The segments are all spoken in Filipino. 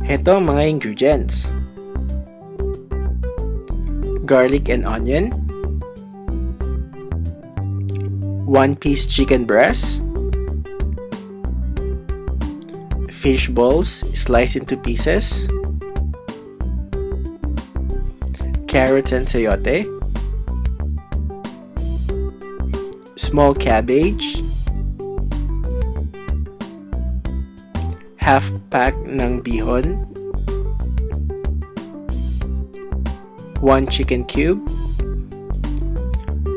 Heto ang mga ingredients: garlic and onion, 1 piece chicken breast, fish balls sliced into pieces, carrots and sayote, small cabbage, half pack ng bihon, 1 chicken cube.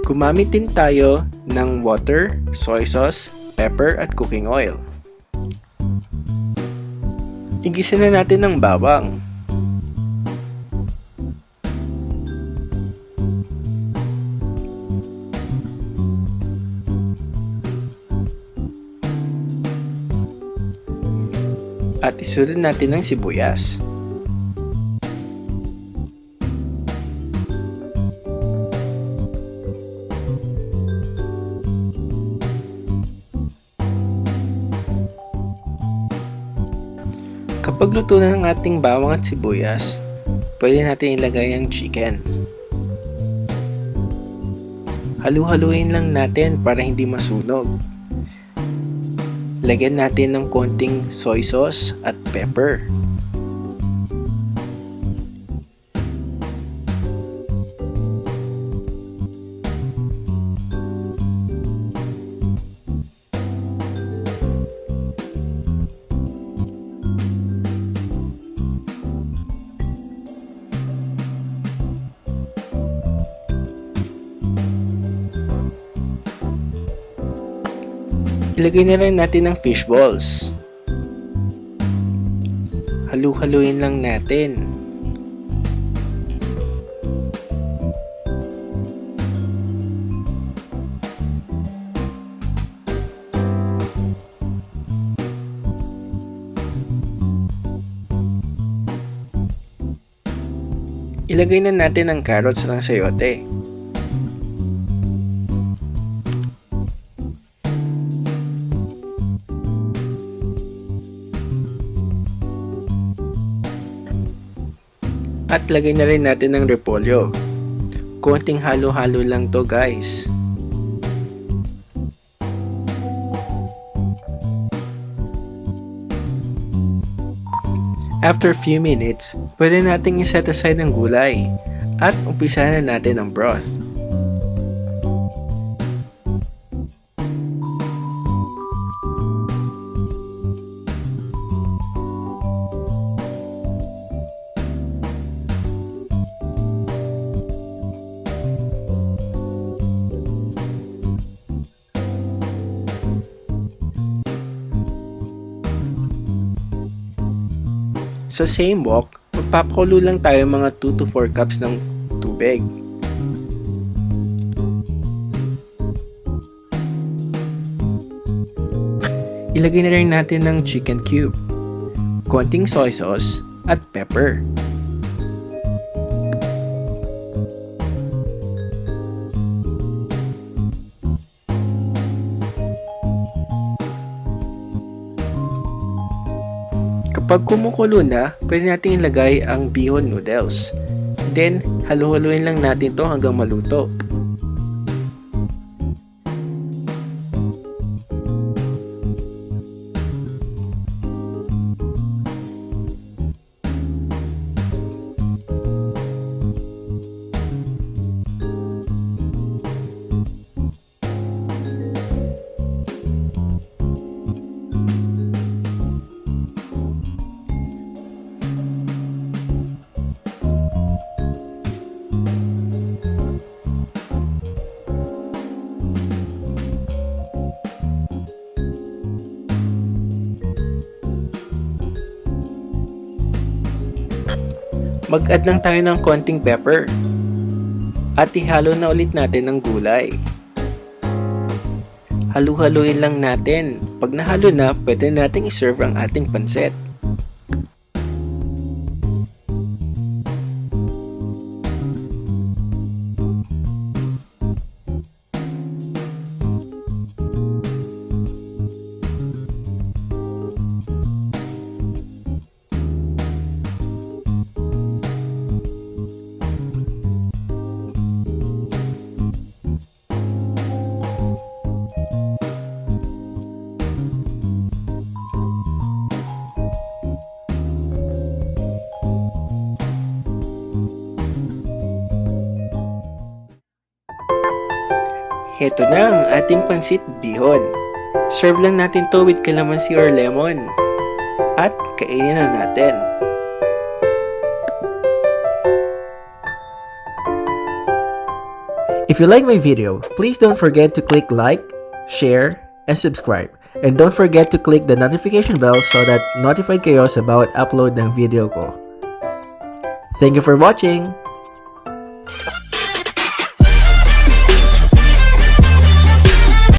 Gumamit din tayo ng water, soy sauce, pepper at cooking oil. Igisa na natin ng bawang. At isunod natin ng sibuyas. Kapag luto na ang ating bawang at sibuyas, pwede natin ilagay ang chicken. Halu-haluin lang natin para hindi masunog. Lagyan natin ng konting soy sauce at pepper. Ilagay na rin natin ang fish balls. Halu-haluin lang natin. Ilagay na natin ang carrots at ang sayote. At lagay na rin natin ng repolyo. Konting halo-halo lang to, guys. After a few minutes, pwede nating iset aside ang gulay at umpisa na natin ang broth. Sa same wok, magpapakulo lang tayo mga 2 to 4 cups ng tubig. Ilagay na rin natin ng chicken cube, konting soy sauce at pepper. Pag kumukulo na, pwede natin ilagay ang bihon noodles. Then, halu-haluin lang natin to hanggang maluto. Mag-add lang tayo ng konting pepper at ihalo na ulit natin ang gulay. Halu-haluin lang natin. Pag nahalo na, pwede nating iserve ang ating pansit. Heto na ang ating pansit bihon. Serve lang natin to with calamansi or lemon. At kainin na natin. If you like my video, please don't forget to click like, share, and subscribe. And don't forget to click the notification bell so that notified kayo sa bawat upload ng video ko. Thank you for watching!